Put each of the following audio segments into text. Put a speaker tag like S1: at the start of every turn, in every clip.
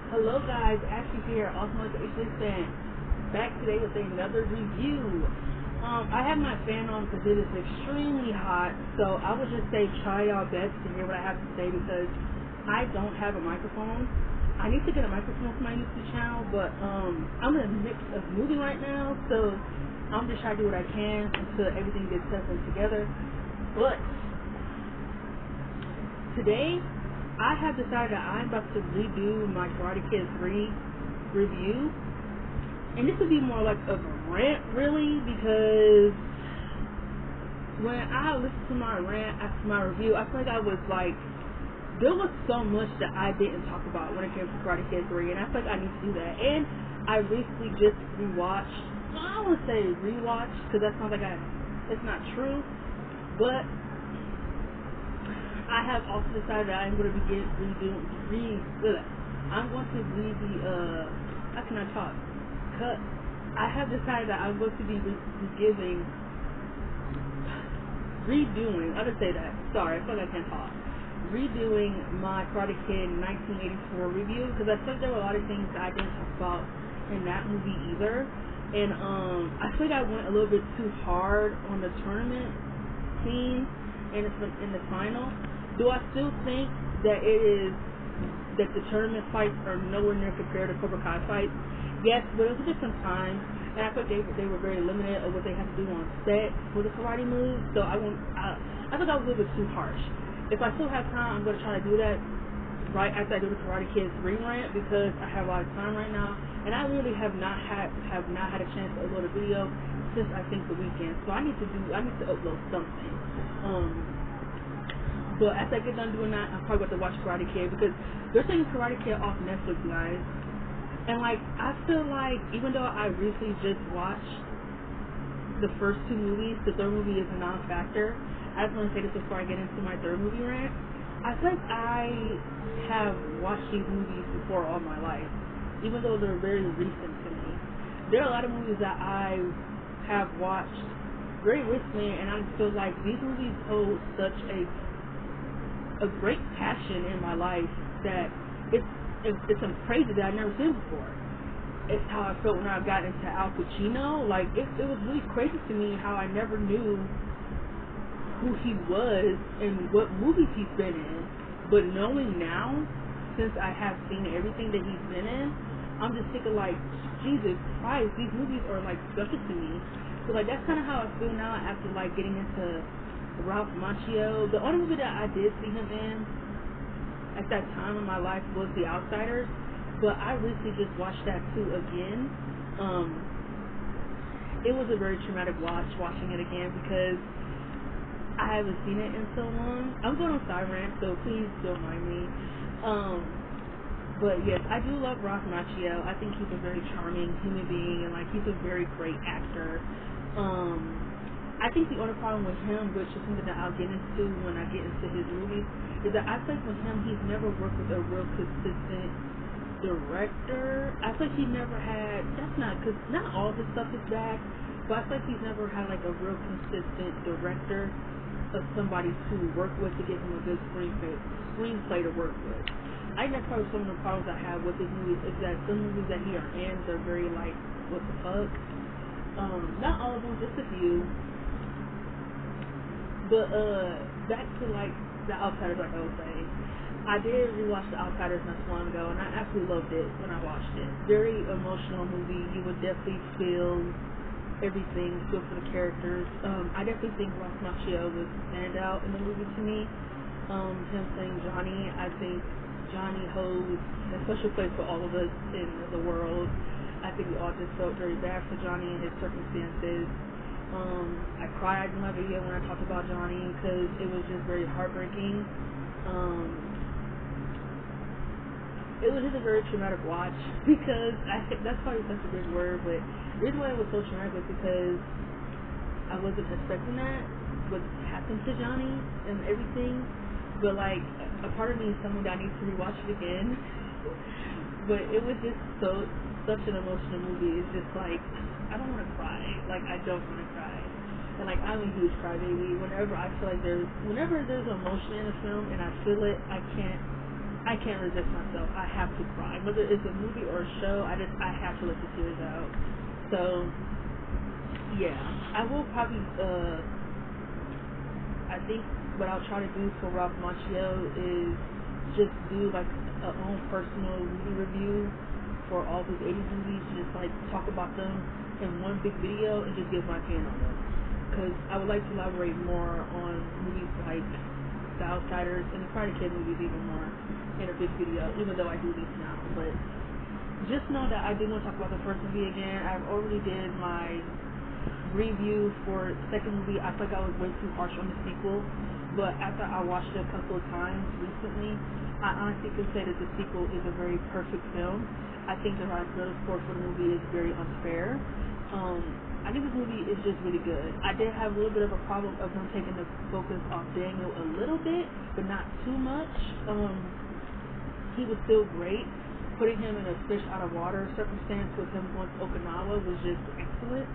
S1: Hello guys, Ashley here, also known as the Fan. Back today with another review. I have my fan on because it is extremely hot, so I would just say try your best to hear what I have to say because I don't have a microphone. I need to get a microphone for my YouTube channel, but I'm in a mix of moving right now, so I'm just trying to do what I can until everything gets settled together. But today, I have decided that I'm about to redo my Karate Kid 3 review. And this would be more like a rant, really, because when I listened to my rant after my review, I feel like I was like, there was so much that I didn't talk about when it came to Karate Kid 3, and I feel like I need to do that. And I recently just rewatched, well, I don't want to say rewatched, because that sounds like it's not true, but I have also decided that I'm going to begin I'm going to read the, how can I talk? I have decided that I'm going to be redoing, I didn't say that, sorry, I feel like I can't talk. Redoing my Karate Kid 1984 review, because I feel like there were a lot of things that I didn't talk about in that movie either. And I feel like I went a little bit too hard on the tournament scene in the final. Do I still think that that the tournament fights are nowhere near compared to Cobra Kai fights? Yes, but it was a different time, and I thought they were very limited of what they had to do on set for the karate moves. So I thought that was a little bit too harsh. If I still have time, I'm going to try to do that right after I do the Karate Kid 3 rant because I have a lot of time right now, and I really have not had a chance to upload a video since I think the weekend. So I need to upload something. But after I get done doing that, I'm probably going to watch Karate Kid because they're taking Karate Kid off Netflix, guys. And like, I feel like even though I recently just watched the first two movies, the third movie is a non-factor. I just want to say this before I get into my third movie rant. I feel like I have watched these movies before all my life, even though they're very recent to me. There are a lot of movies that I have watched very recently, and I feel like these movies hold such a great passion in my life that it's some crazy that I've never seen before. It's how I felt when I got into Al Pacino. Like it was really crazy to me how I never knew who he was and what movies he's been in. But knowing now, since I have seen everything that he's been in, I'm just thinking like, Jesus Christ, these movies are like special to me. So like that's kind of how I feel now after like getting into Ralph Macchio. The only movie that I did see him in at that time in my life was The Outsiders, but I recently just watched that too again. It was a very traumatic watching it again because I haven't seen it in so long. I'm going on side rant, so please don't mind me. But yes, I do love Ralph Macchio. I think he's a very charming human being, and like he's a very great actor. I think the only problem with him, which is something that I'll get into when I get into his movies, is that I think with him, he's never worked with a real consistent director. I think he never had, because not all his stuff is bad, but I think he's never had like a real consistent director of somebody to work with to give him a good screenplay to work with. I think that's probably some of the problems I have with his movies, is that some movies that he are in, they're very like, what the fuck? Not all of them, just a few. But back to like The Outsiders, like I was saying, I did rewatch The Outsiders not so long ago, and I absolutely loved it when I watched it. Very emotional movie. You would definitely feel everything, feel for the characters. I definitely think Ralph Macchio was a standout in the movie to me. Him playing Johnny, I think Johnny holds a special place for all of us in the world. I think we all just felt very bad for Johnny and his circumstances. I cried in my video when I talked about Johnny because it was just very heartbreaking. It was just a very traumatic watch because that's probably such a big word, but the reason why it was so traumatic was because I wasn't expecting that what happened to Johnny and everything. But like a part of me is telling me that I need to rewatch it again. But it was just such an emotional movie. It's just like, I don't want to cry. Like, I don't want to cry. And like, I'm a huge crybaby. Whenever there's emotion in a film and I feel it, I can't I can't resist myself. I have to cry. Whether it's a movie or a show, I have to let the tears out. So yeah, I will probably I think what I'll try to do for Ralph Macchio is just do like a own personal movie review for all these 80s movies. Just like talk about them in one big video and just give my opinion on them. Because I would like to elaborate more on movies like The Outsiders and the Karate Kid movies even more in a big video, even though I do these now. But just know that I do want to talk about the first movie again. I've already did my review for the second movie. I feel like I was way too harsh on the sequel, but after I watched it a couple of times recently, I honestly can say that the sequel is a very perfect film. I think the writer's score for the movie is very unfair. I think this movie is just really good. I did have a little bit of a problem of them taking the focus off Daniel a little bit, but not too much. He was still great. Putting him in a fish out of water circumstance with him going to Okinawa was just excellent.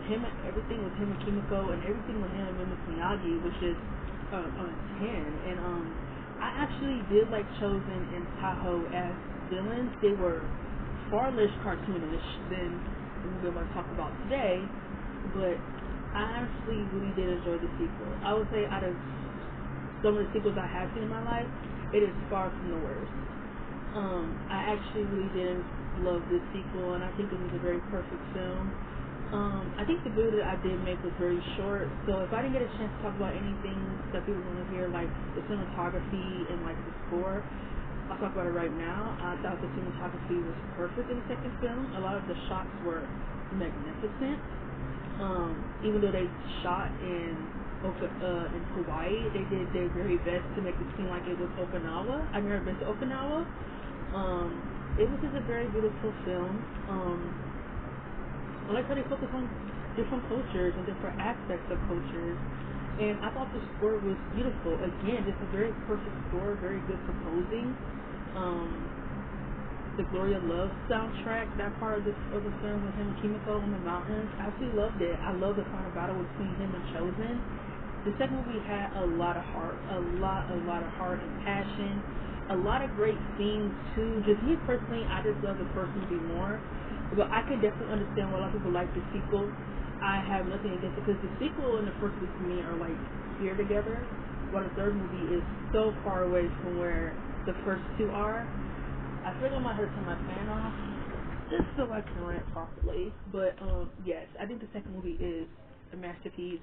S1: Him and everything with him and Kimiko and everything with him and Miss Miyagi was just on a 10. And I actually did like Chosen and Tahoe as villains. They were far less cartoonish than the movie I'm going to talk about today, but I actually really did enjoy the sequel. I would say out of some of the sequels I have seen in my life, it is far from the worst. I actually really did love this sequel, and I think it was a very perfect film. I think the video that I did make was very short, so if I didn't get a chance to talk about anything that people want to hear, like the cinematography and like the score, I'll talk about it right now. I thought the cinematography was perfect in the second film. A lot of the shots were magnificent. Even though they shot in Hawaii, they did their very best to make it seem like it was Okinawa. I've never been to Okinawa. It was just a very beautiful film. I like how they focus on different cultures and different aspects of cultures. And I thought the score was beautiful. Again, just a very perfect score, very good composing. The Gloria Love soundtrack, that part of the film with him and Kimiko in the mountains, I absolutely loved it. I love the final battle between him and Chosen. The second movie had a lot of heart, a lot of heart and passion, a lot of great scenes too. Just me personally, I just love the first movie more. But I can definitely understand why a lot of people like the sequel. I have nothing against it because the sequel and the first movie to me are like here together, while the third movie is so far away from where the first two are. I feel like I might have to turn my fan off just so I can rant properly. But yes, I think the second movie is a masterpiece,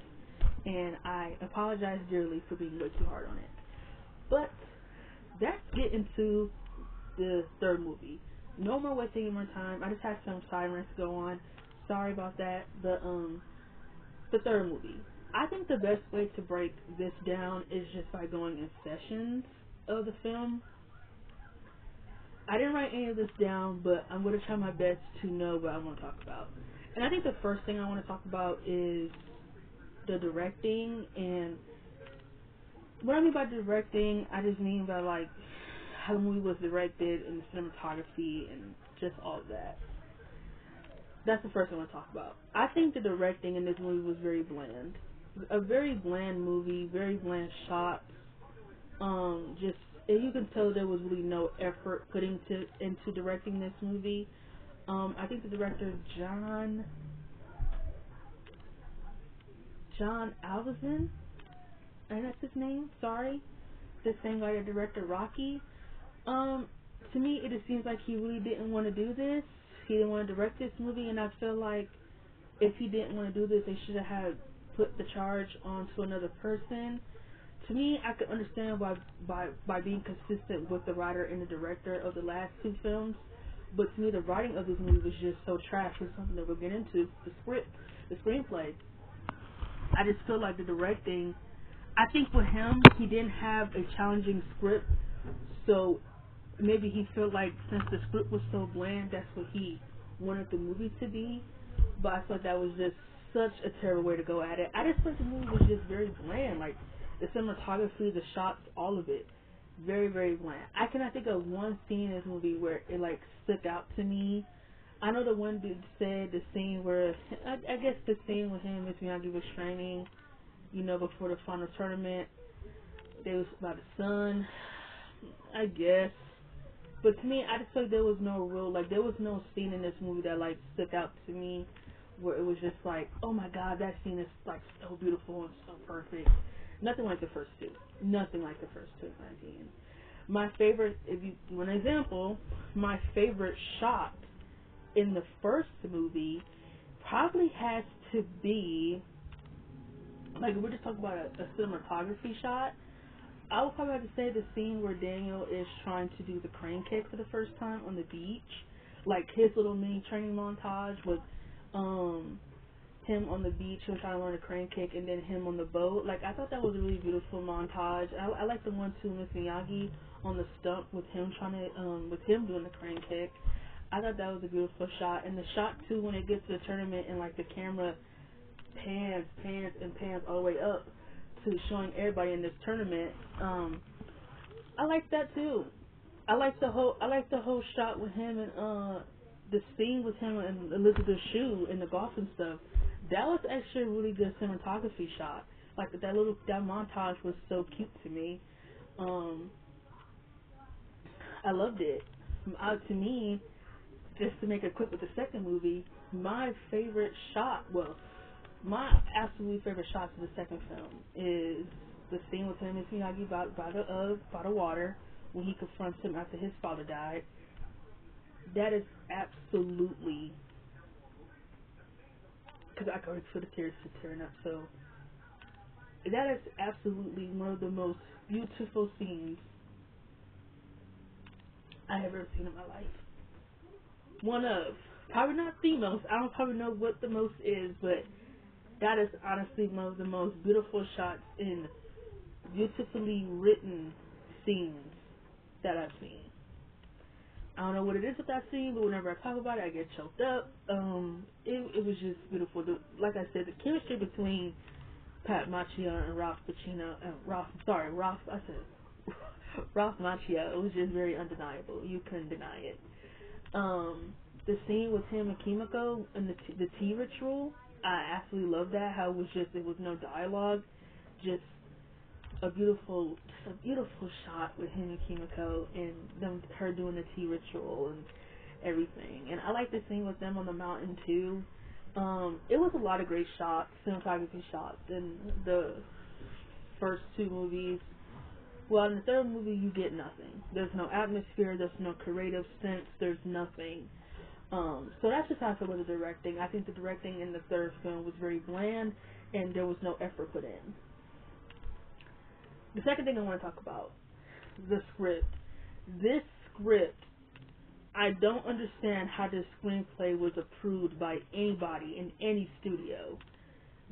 S1: and I apologize dearly for being way too hard on it. But let's get into the third movie. No more wasting any more time. I just had some sirens go on. Sorry about that. The third movie. I think the best way to break this down is just by going in sessions of the film. I didn't write any of this down, but I'm going to try my best to know what I want to talk about. And I think the first thing I want to talk about is the directing. And what I mean by directing, I just mean by like how the movie was directed and the cinematography and just all of that. That's the first thing I want to talk about. I think the directing in this movie was very bland. A very bland movie, very bland shots. Just you can tell there was really no effort put into directing this movie. I think the director John Alvison, and that's his name. Sorry, the same guy that directed Rocky. To me, it just seems like he really didn't want to do this. He didn't want to direct this movie, and I feel like if he didn't want to do this, they should have had put the charge onto another person. To me, I could understand by being consistent with the writer and the director of the last two films, but to me, the writing of this movie was just so trash. It's something that we'll get into. The script, the screenplay. I just feel like the directing. I think for him, he didn't have a challenging script, so maybe he felt like since the script was so bland, that's what he wanted the movie to be. But I thought that was just such a terrible way to go at it. I just thought the movie was just very bland. Like the cinematography, the shots, all of it, very, very bland. I cannot think of one scene in this movie where it like stuck out to me. I know the one dude said the scene where I guess the scene with him, Miss Miyagi was training, before the final tournament. They was about the sun. I guess. But to me, I just feel like there was no real, like, there was no scene in this movie that, like, stuck out to me where it was just like, oh my god, that scene is, like, so beautiful and so perfect. Nothing like the first two. Nothing like the first two, in my opinion. My favorite, if you do an example, my favorite shot in the first movie probably has to be, like, we're just talking about a cinematography shot. I would probably have to say the scene where Daniel is trying to do the crane kick for the first time on the beach. Like his little mini training montage with him on the beach and trying to learn a crane kick, and then him on the boat. Like, I thought that was a really beautiful montage. I like the one too, Miss Miyagi on the stump with him trying to with him doing the crane kick. I thought that was a beautiful shot. And the shot too when it gets to the tournament and like the camera pans and pans all the way up to showing everybody in this tournament. I like that too. I like the whole shot with him and the scene with him and Elizabeth Shue and the golf and stuff. That was actually a really good cinematography shot. Like that montage was so cute to me. I loved it. To me, just to make it quick with the second movie, my favorite shot, well, my absolute favorite shot to the second film is the scene with him and Miyagi by the water when he confronts him after his father died. That is absolutely, because I can already feel the tears tearing up. So that is absolutely one of the most beautiful scenes I have ever seen in my life. One of, probably not the most. I don't probably know what the most is, but that is honestly one of the most beautiful shots in beautifully written scenes that I've seen. I don't know what it is with that scene, but whenever I talk about it, I get choked up. It was just beautiful. Like I said, the chemistry between Pat Macchio and Ralph Macchio, it was just very undeniable. You couldn't deny it. The scene with him and Kimiko and the tea ritual, I absolutely love that. How it was no dialogue, just a beautiful shot with him and Kimiko and her doing the tea ritual and everything. And I like the scene with them on the mountain too. It was a lot of great shots, cinematography shots in the first two movies. Well, in the third movie, you get nothing. There's no atmosphere. There's no creative sense. There's nothing. So that's just how I feel with the directing. I think the directing in the third film was very bland, and there was no effort put in. The second thing I want to talk about, the script. This script, I don't understand how this screenplay was approved by anybody in any studio.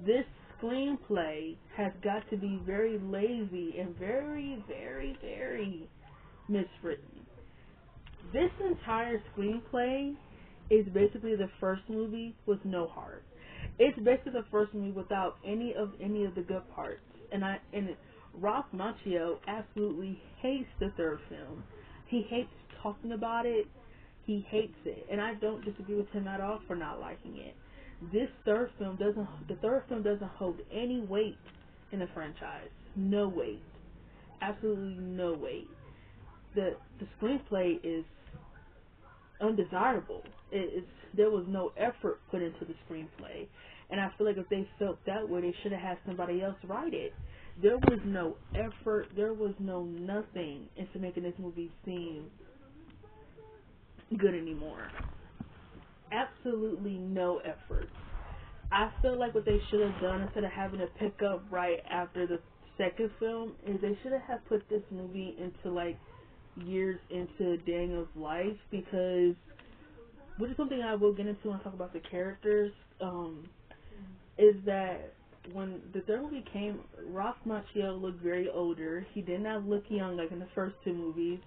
S1: This screenplay has got to be very lazy and very, very, very miswritten. This entire screenplay is basically the first movie with no heart. It's basically the first movie without any of the good parts. And Ralph Macchio absolutely hates the third film. He hates talking about it. He hates it, and I don't disagree with him at all for not liking it. The third film doesn't hold any weight in the franchise. No weight. Absolutely no weight. The screenplay is undesirable. There was no effort put into the screenplay, and I feel like if they felt that way, they should have had somebody else write it. There was no effort. There was no nothing into making this movie seem good anymore. Absolutely no effort. I feel like what they should have done, instead of having to pick up right after the second film, is they should have put this movie into like years into Daniel's life, because which is something I will get into when I talk about the characters, is that when the third movie came, Ralph Macchio looked very older. He did not look young like in the first two movies.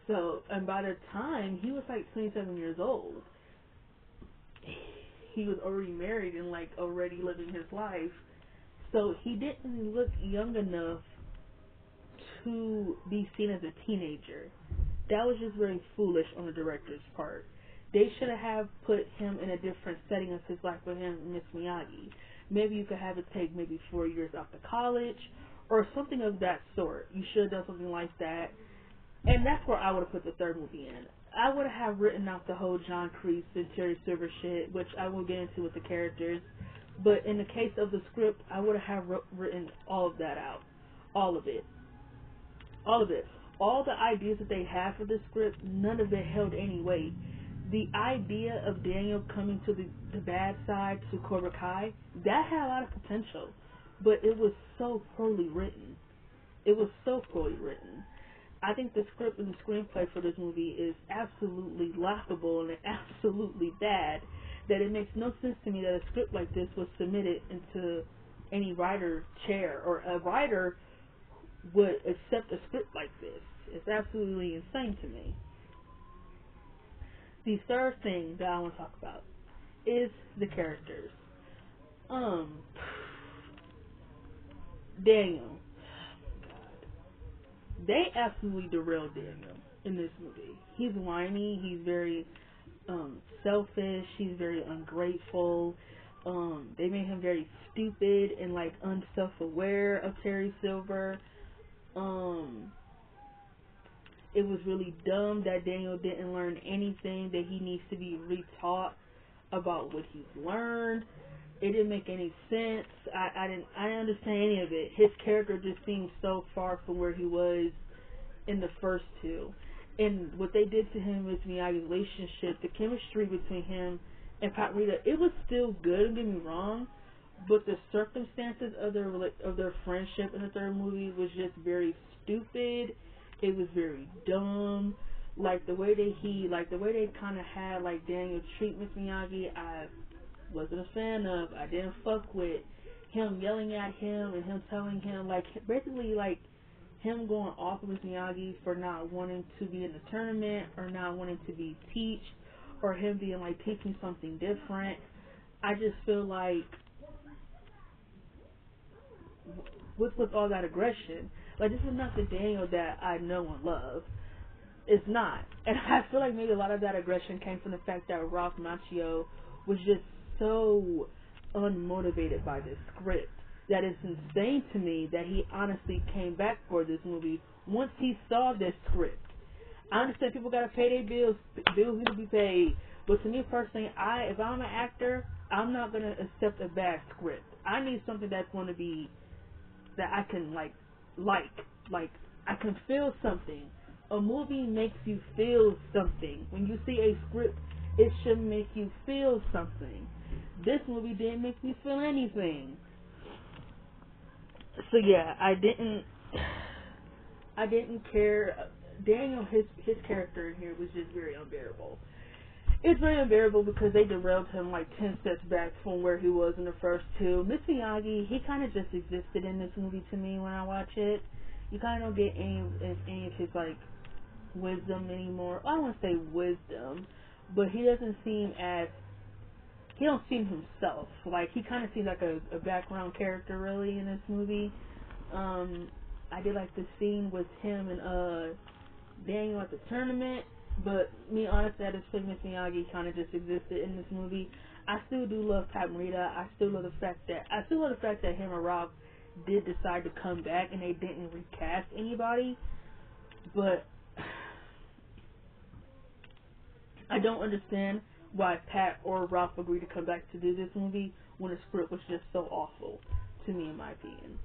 S1: So, and by the time he was like 27 years old, he was already married and like already living his life. So he didn't look young enough to be seen as a teenager. That was just very foolish on the director's part. They should have put him in a different setting of his life with him and Miss Miyagi. Maybe you could have it take maybe 4 years after college, or something of that sort. You should have done something like that. And that's where I would have put the third movie in. I would have written out the whole John Kreese and Terry Silver shit, which I will get into with the characters. But in the case of the script, I would have written all of that out. All of it. All of it. All the ideas that they had for this script, none of it held any weight. The idea of Daniel coming to the bad side, to Cobra Kai, that had a lot of potential. But it was so poorly written. It was so poorly written. I think the script and the screenplay for this movie is absolutely laughable and absolutely bad, that it makes no sense to me that a script like this was submitted into any writer chair, or a writer would accept a script like this. It's absolutely insane to me. The third thing that I want to talk about is the characters. Daniel. They absolutely derailed Daniel in this movie. He's whiny, he's very selfish, he's very ungrateful. They made him very stupid and like unself-aware of Terry Silver. It was really dumb that Daniel didn't learn anything, that he needs to be retaught about what he's learned. It didn't make any sense. I didn't understand any of it. His character just seemed so far from where he was in the first two. And what they did to him with Miyagi's relationship, the chemistry between him and Pat Rita, it was still good, don't get me wrong, but the circumstances of their friendship in the third movie was just very stupid. It was very dumb. Like the way they kind of had like Daniel treat Miss Miyagi, I wasn't a fan of. I didn't fuck with him yelling at him and him telling him like basically like him going off of Miss Miyagi for not wanting to be in the tournament or not wanting to be teach, or him being like teaching something different. I just feel like with all that aggression, like this is not the Daniel that I know and love. It's not. And I feel like maybe a lot of that aggression came from the fact that Ralph Macchio was just so unmotivated by this script that it's insane to me that he honestly came back for this movie once he saw this script. I understand people gotta pay their bills need to be paid, but to me personally, if I'm an actor, I'm not gonna accept a bad script. I need something that's gonna be that I can like I can feel something. A movie makes you feel something. When you see a script, it should make you feel something. This movie didn't make me feel anything. So yeah, I didn't care. Daniel, his character in here was just very unbearable. It's very unbearable because they derailed him like 10 steps back from where he was in the first two. Miss Miyagi, he kind of just existed in this movie to me when I watch it. You kind of don't get any of his like wisdom anymore. I don't want to say wisdom, but he don't seem himself. Like he kind of seems like a background character really in this movie. I did like the scene with him and Daniel at the tournament, but me honestly, I just think Miss Miyagi kind of just existed in this movie. I still do love Pat Morita. I still love the fact that him and Rob did decide to come back and they didn't recast anybody, but I don't understand why Pat or Ralph agreed to come back to do this movie when the script was just so awful, to me in my opinion.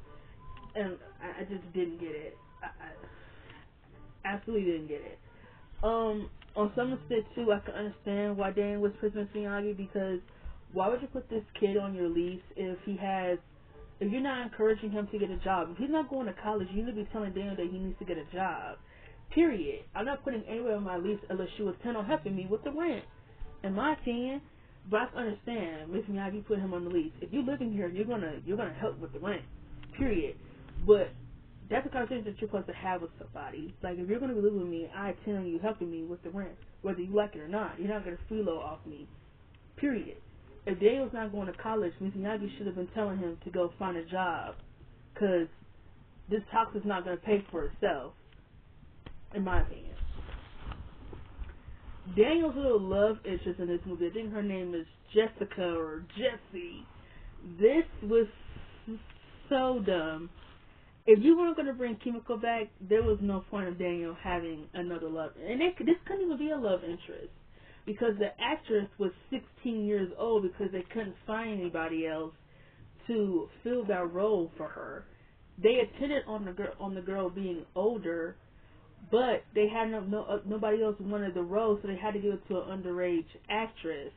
S1: And I just didn't get it. I absolutely didn't get it. On some extent too, I can understand why Dan was Miss Miyagi, because why would you put this kid on your lease if you're not encouraging him to get a job? If he's not going to college, you need to be telling Daniel that he needs to get a job. Period. I'm not putting anywhere on my lease unless you intend on helping me with the rent, in my opinion. But I can understand Miss Miyagi put him on the lease. If you're living here, you're gonna help with the rent. Period. But that's a conversation that you're supposed to have with somebody. Like, if you're gonna be living with me, I intend on you helping me with the rent, whether you like it or not. You're not gonna freeload off me. Period. If Daniel's not going to college, Miss Miyagi should have been telling him to go find a job, because this house is not going to pay for itself, in my opinion. Daniel's little love interest in this movie, I think her name is Jessica or Jessie. This was so dumb. if you weren't going to bring Kimiko back, there was no point of Daniel having another love. And this couldn't even be a love interest because the actress was 16 years old because they couldn't find anybody else to fill that role for her. They intended on the girl being older, but they had nobody else wanted the role, so they had to give it to an underage actress.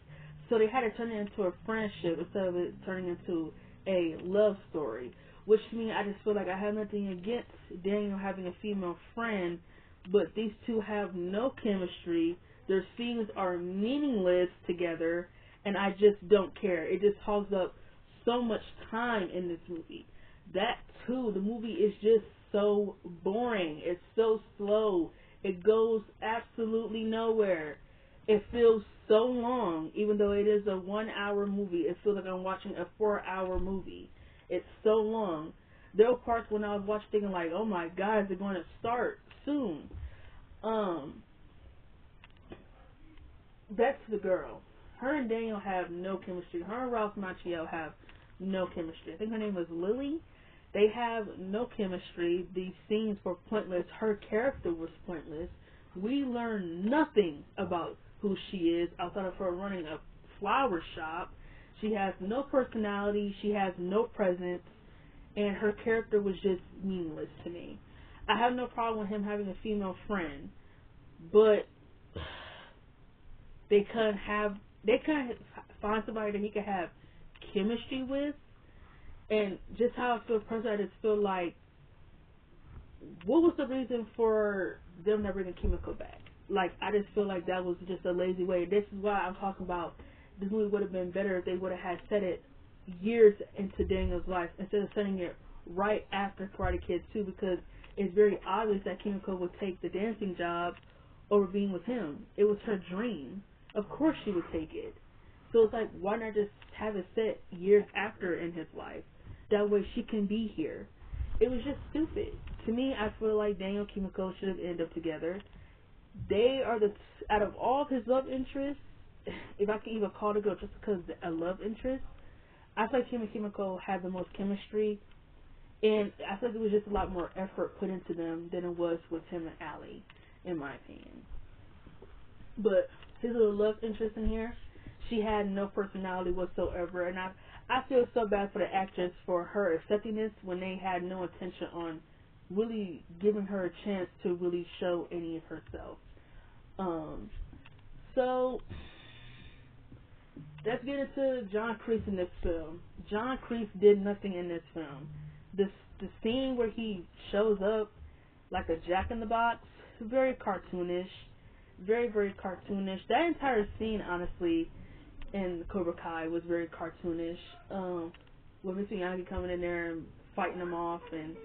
S1: So they had to turn it into a friendship instead of it turning into a love story. Which means I just feel like I have nothing against Daniel having a female friend, but these two have no chemistry. Their scenes are meaningless together, and I just don't care. It just hogs up so much time in this movie. That too, the movie is just so boring. It's so slow. It goes absolutely nowhere. It feels so long, even though it is a 1 hour movie. It feels like I'm watching a 4 hour movie. It's so long. There were parts when I was watching thinking like, oh my god, is it going to start soon? That's the girl. Her and Daniel have no chemistry. Her and Ralph Macchio have no chemistry. I think her name was Lily. They have no chemistry. These scenes were pointless. Her character was pointless. We learned nothing about who she is outside of her running a flower shop. She has no personality. She has no presence. And her character was just meaningless to me. I have no problem with him having a female friend. But they couldn't find somebody that he could have chemistry with. And just how I feel personally, I just feel like, what was the reason for them not bringing Kimiko back? Like, I just feel like that was just a lazy way. This is why I'm talking about this movie would have been better if they would have had set it years into Daniel's life instead of setting it right after Karate Kid 2, because it's very obvious that Kimiko would take the dancing job over being with him. It was her dream. Of course she would take it. So it's like, why not just have it set years after in his life? That way she can be here. It was just stupid. To me, I feel like Daniel and Kimiko should have ended up together. They are out of all of his love interests, if I can even call the girl just because a love interest, I feel like him and Kimiko had the most chemistry, and I feel like it was just a lot more effort put into them than it was with him and Allie, in my opinion. But his little love interest in here, she had no personality whatsoever, and I feel so bad for the actress for her accepting this when they had no intention on really giving her a chance to really show any of herself. So let's get into John Kreese in this film. John Kreese did nothing in this film. The scene where he shows up like a jack in the box, very cartoonish. Very, very cartoonish. That entire scene, honestly, in Cobra Kai was very cartoonish. With Mr. Miyagi coming in there and fighting him off, and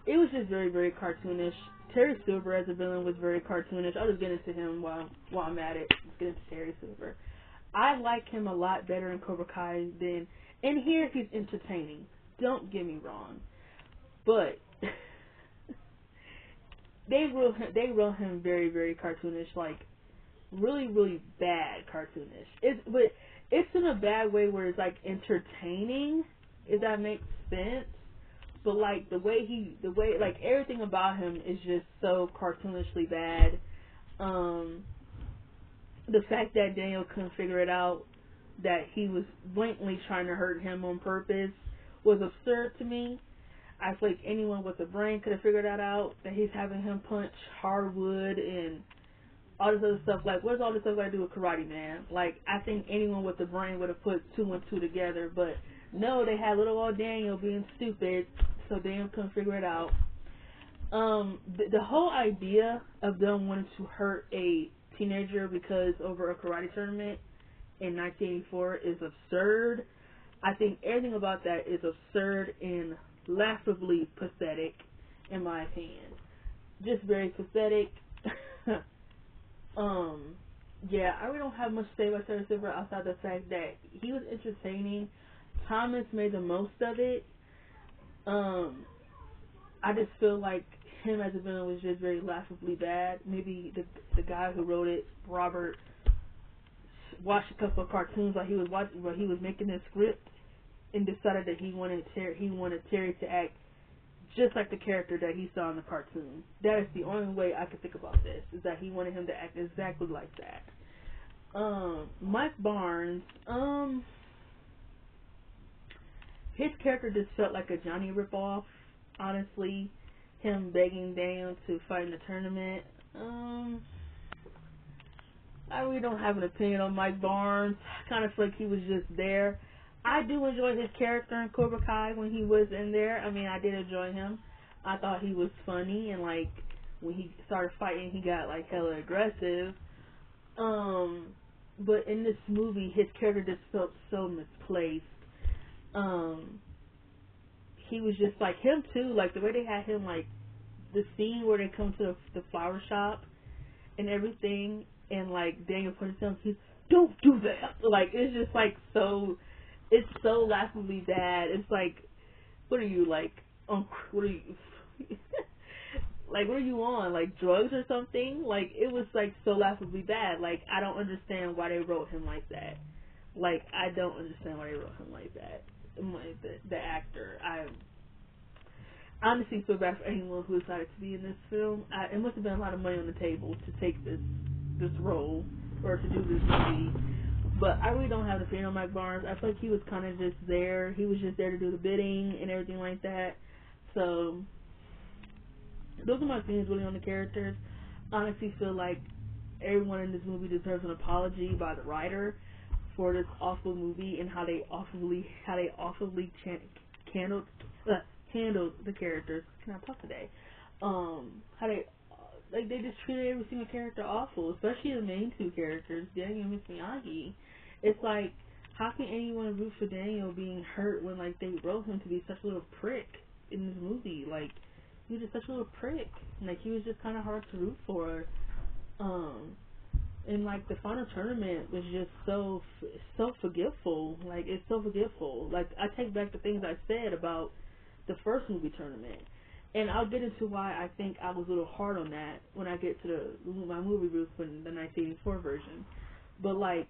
S1: it was just very, very cartoonish. Terry Silver as a villain was very cartoonish. I'll just get into him while I'm at it. Let's get into Terry Silver. I like him a lot better in Cobra Kai than, and here he's entertaining. Don't get me wrong, but they wrote him very, very cartoonish, like really, really bad cartoonish. But it's in a bad way where it's like entertaining, if that makes sense. But like the way like everything about him is just so cartoonishly bad. The fact that Daniel couldn't figure it out, that he was blatantly trying to hurt him on purpose, was absurd to me. I feel like anyone with a brain could have figured that out, that he's having him punch hardwood and all this other stuff. Like, what does all this stuff got to do with Karate Man? Like, I think anyone with a brain would have put 2 and 2 together, but no, they had little old Daniel being stupid, so Daniel couldn't figure it out. The whole idea of them wanting to hurt a teenager because over a karate tournament in 1984 is absurd. I think everything about that is absurd and laughably pathetic, in my opinion. Just very pathetic. Yeah, I really don't have much to say about Terry Silver outside the fact that he was entertaining. Thomas made the most of it. I just feel like him as a villain was just very laughably bad. Maybe the guy who wrote it, Robert, watched a couple of cartoons while he was making his script and decided that he wanted Terry to act just like the character that he saw in the cartoon. That is the only way I could think about this, is that he wanted him to act exactly like that. Mike Barnes, his character just felt like a Johnny ripoff, honestly. Him begging Daniel to fight in the tournament. I really don't have an opinion on Mike Barnes. I kind of feel like he was just there. I do enjoy his character in Cobra Kai when he was in there. I mean, I did enjoy him. I thought he was funny, and like when he started fighting, he got like hella aggressive. But in this movie, his character just felt so misplaced. He was just like him too. Like the way they had him, like the scene where they come to the flower shop and everything, and like Daniel punches him. He's, don't do that. Like it's just like so. It's so laughably bad. It's like, what are you like? What are you? Like, what are you on? Like drugs or something? Like it was like so laughably bad. Like I don't understand why they wrote him like that. Like I don't understand why they wrote him like that. The actor, I honestly feel bad for anyone who decided to be in this film. It must have been a lot of money on the table to take this role or to do this movie. But I really don't have the opinion on Mike Barnes. I feel like he was kind of just there. He was just there to do the bidding and everything like that. So those are my opinions really on the characters. I honestly feel like everyone in this movie deserves an apology by the writer for this awful movie and how they awfully handled the characters. Can I talk today? How they just treated every single character awful, especially the main two characters, Daniel and Miss Miyagi. It's like, how can anyone root for Daniel being hurt when like they wrote him to be such a little prick in this movie? Like he was just such a little prick. Like he was just kind of hard to root for. And like the final tournament was just so forgetful. Like it's so forgetful. Like I take back the things I said about the first movie tournament, and I'll get into why I think I was a little hard on that when I get to my movie review for the 1984 version. But like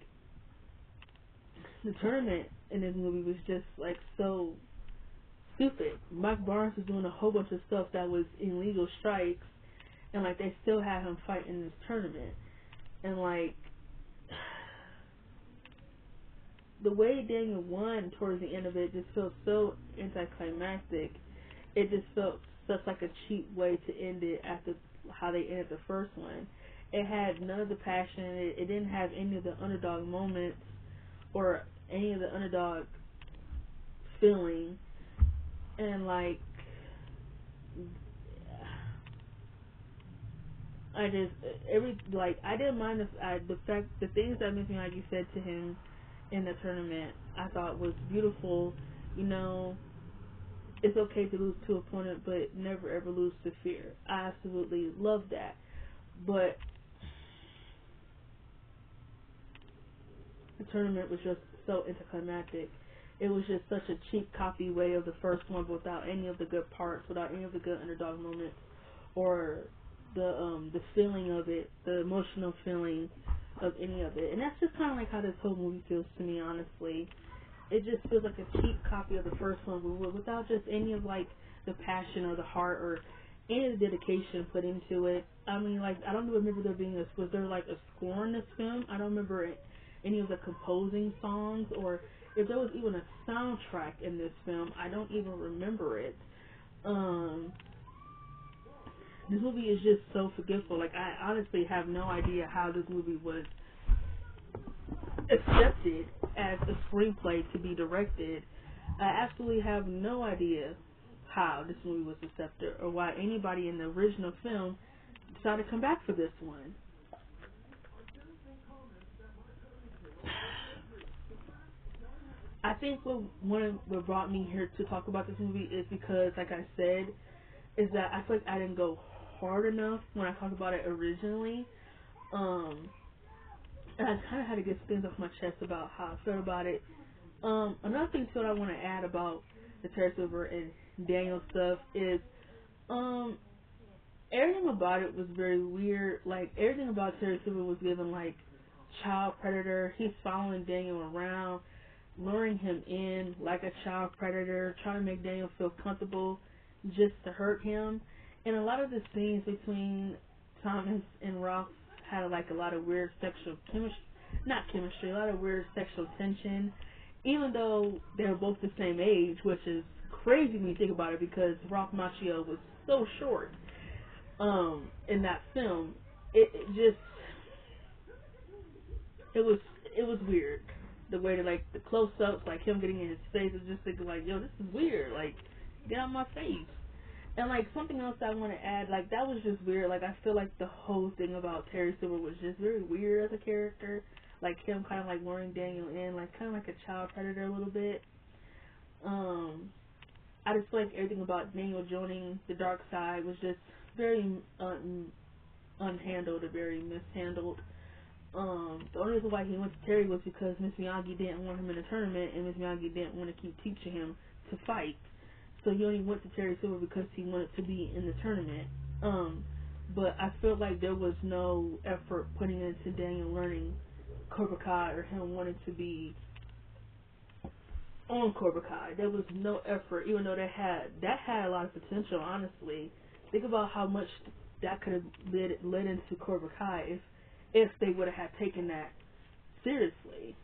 S1: the tournament in this movie was just like so stupid. Mike Barnes was doing a whole bunch of stuff that was illegal strikes, and like they still had him fight in this tournament. And like the way Daniel won towards the end of it just felt so anticlimactic. It just felt such like a cheap way to end it after how they ended the first one. It had none of the passion in it. It didn't have any of the underdog moments or any of the underdog feeling. And like I didn't mind the things that Miss Miyagi said to him in the tournament. I thought was beautiful. You know, it's okay to lose to opponent, but never ever lose to fear. I absolutely love that. But the tournament was just so anticlimactic. It was just such a cheap copy way of the first one, without any of the good parts, without any of the good underdog moments, or the feeling of it, the emotional feeling of any of it. And that's just kind of like how this whole movie feels to me, honestly. It just feels like a cheap copy of the first one, without just any of like the passion or the heart or any of the dedication put into it. I mean, like, I don't remember there being was there like a score in this film? I don't remember any of the composing songs, or if there was even a soundtrack in this film. I don't even remember it. This movie is just so forgetful. Like, I honestly have no idea how this movie was accepted as a screenplay to be directed. I absolutely have no idea how this movie was accepted or why anybody in the original film decided to come back for this one. I think what brought me here to talk about this movie is because, like I said, is that I feel like I didn't go hard enough when I talked about it originally. And I kind of had to get things off my chest about how I felt about it. Another thing too that I want to add about the Terry Silver and Daniel stuff is everything about it was very weird. Like, everything about Terry Silver was given like child predator. He's following Daniel around, luring him in like a child predator, trying to make Daniel feel comfortable just to hurt him. And a lot of the scenes between Thomas and Ralph had like a lot of weird sexual chemistry, not chemistry, a lot of weird sexual tension. Even though they're both the same age, which is crazy when you think about it, because Ralph Macchio was so short in that film. It just it was weird. The way that like the close ups, like him getting in his face, is just thinking like, yo, this is weird. Like, get out of my face. And like something else I want to add, like that was just weird. Like I feel like the whole thing about Terry Silver was just very weird as a character. Like him kind of like luring Daniel in, like kind of like a child predator a little bit. I just feel like everything about Daniel joining the dark side was just very unhandled or very mishandled. The only reason why he went to Terry was because Miss Miyagi didn't want him in the tournament, and Miss Miyagi didn't want to keep teaching him to fight. So he only went to Terry Silver because he wanted to be in the tournament. But I feel like there was no effort putting into Daniel learning Cobra Kai or him wanting to be on Cobra Kai. There was no effort, even though that had a lot of potential. Honestly, think about how much that could have led into Cobra Kai if they would have taken that seriously.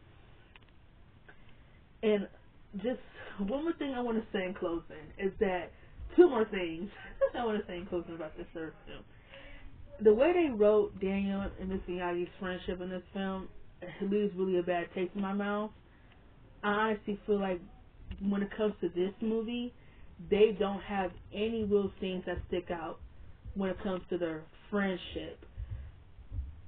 S1: And just one more thing I want to say in closing is that two more things I want to say in closing about this third film. The way they wrote Daniel and Miss Miyagi's friendship in this film, it leaves really a bad taste in my mouth. I honestly feel like when it comes to this movie, they don't have any real scenes that stick out when it comes to their friendship.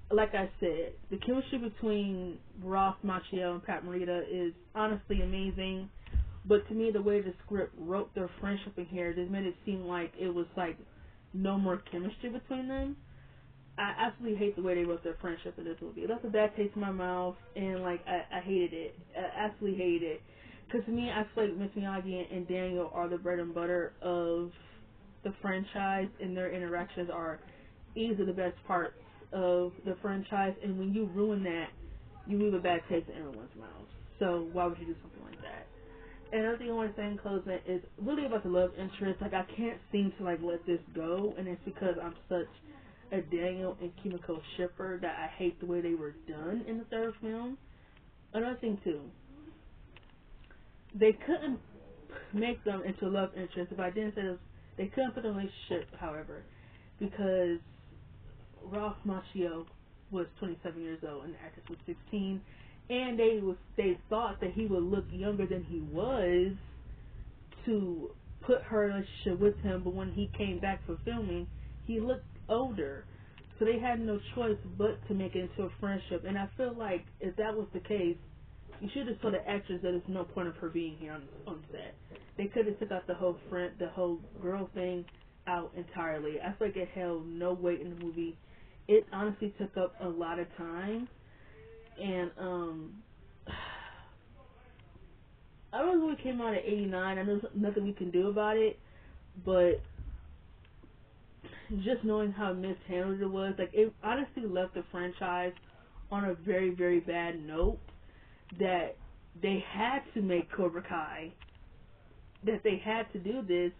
S1: Like I said, the chemistry between Ralph Macchio and Pat Morita is honestly amazing. But to me, the way the script wrote their friendship in here just made it seem like it was like no more chemistry between them. I absolutely hate the way they wrote their friendship in this movie. It left a bad taste in my mouth, and like I hated it. I absolutely hated it. Because to me, I feel like Miss Miyagi and Daniel are the bread and butter of the franchise, and their interactions are easily the best parts of the franchise. And when you ruin that, you leave a bad taste in everyone's mouth. So why would you do something like that? And another thing I want to say in closing is really about the love interest. Like I can't seem to like let this go, and it's because I'm such a Daniel and Kimiko shipper that I hate the way they were done in the third film. Another thing too, they couldn't make them into love interest. If I didn't say this, they couldn't put a relationship, however, because Ralph Macchio was 27 years old and the actress was 16, and they thought that he would look younger than he was to put her relationship with him, but when he came back for filming, he looked older. So they had no choice but to make it into a friendship. And I feel like if that was the case, you should have told the actress that there's no point of her being here on set. They could have took out the whole girl thing out entirely. I feel like it held no weight in the movie. It honestly took up a lot of time, and I don't know when it came out at 89. I know there's nothing we can do about it, but just knowing how mishandled it was, like it honestly left the franchise on a very, very bad note. That they had to make Cobra Kai, that they had to do this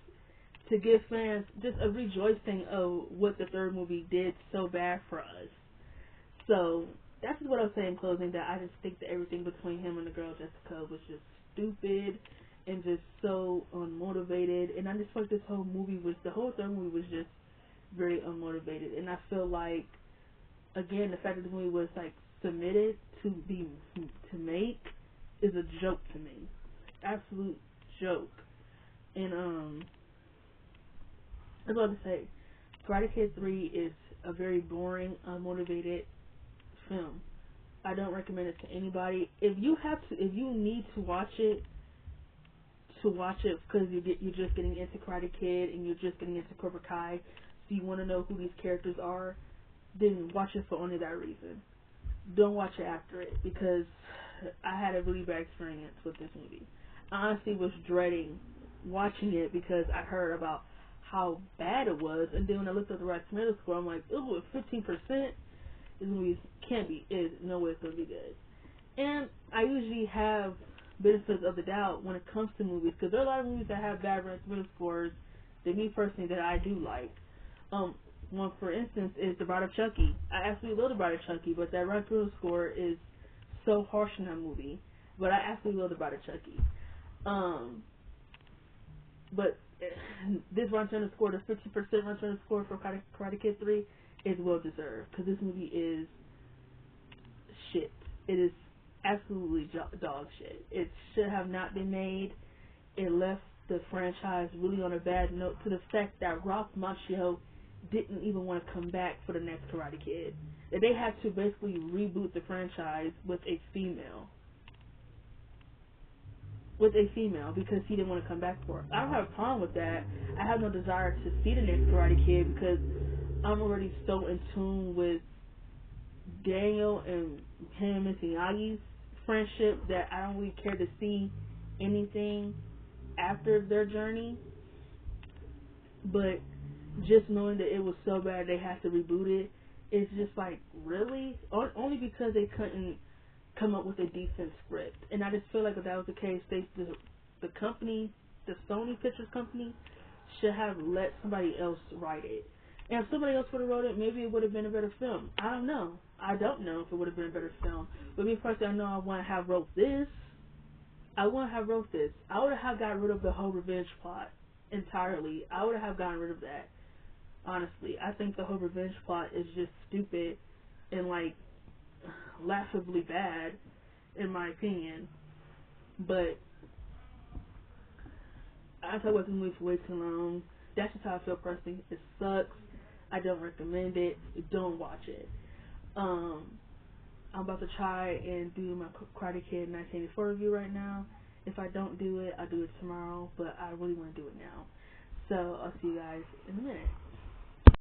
S1: to give fans just a rejoicing of what the third movie did so bad for us. So that's just what I was saying in closing, that I just think that everything between him and the girl Jessica was just stupid and just so unmotivated. And I just felt like the whole third movie was just very unmotivated. And I feel like, again, the fact that the movie was like submitted to make is a joke to me. Absolute joke. And that's all to say. Karate Kid 3 is a very boring, unmotivated film. I don't recommend it to anybody. If you need to watch it because you're just getting into Karate Kid and you're just getting into Cobra Kai, so you want to know who these characters are, then watch it for only that reason. Don't watch it after it, because I had a really bad experience with this movie. I honestly was dreading watching it because I heard about how bad it was, and then when I looked at the Rotten Tomatoes score, I'm like, ooh, 15%, this movie is no way it's going to be good. And I usually have benefits of the doubt when it comes to movies, because there are a lot of movies that have bad Rotten Tomatoes scores that me personally that I do like. One for instance is The Bride of Chucky. I absolutely love The Bride of Chucky, but that Rotten Tomatoes score is so harsh in that movie. But I absolutely love The Bride of Chucky. But this Rotten Tomatoes score, the 50% Rotten Tomatoes score for Karate Kid 3 is well deserved because this movie is shit. It is absolutely dog shit. It should have not been made. It left the franchise really on a bad note to the fact that Ralph Macchio didn't even want to come back for the next Karate Kid. That they had to basically reboot the franchise with a female. Because he didn't want to come back for it. I don't have a problem with that. I have no desire to see the next Karate Kid because I'm already so in tune with Daniel and him and Miyagi's friendship that I don't really care to see anything after their journey. But just knowing that it was so bad they had to reboot it, it's just like, really? Only because they couldn't come up with a decent script. And I just feel like if that was the case, the company, the Sony Pictures company, should have let somebody else write it. And if somebody else would have wrote it, maybe it would have been a better film. I don't know. I don't know if it would have been a better film. But me personally, I know I want to have wrote this. I would have gotten rid of the whole revenge plot entirely. I would have gotten rid of that. Honestly, I think the whole revenge plot is just stupid and like laughably bad, in my opinion. But I talk about this movie for way too long. That's just how I feel personally. It sucks. I don't recommend it. Don't watch it. I'm about to try and do my Karate Kid 1984 review right now. If I don't do it, I'll do it tomorrow. But I really want to do it now. So I'll see you guys in a minute.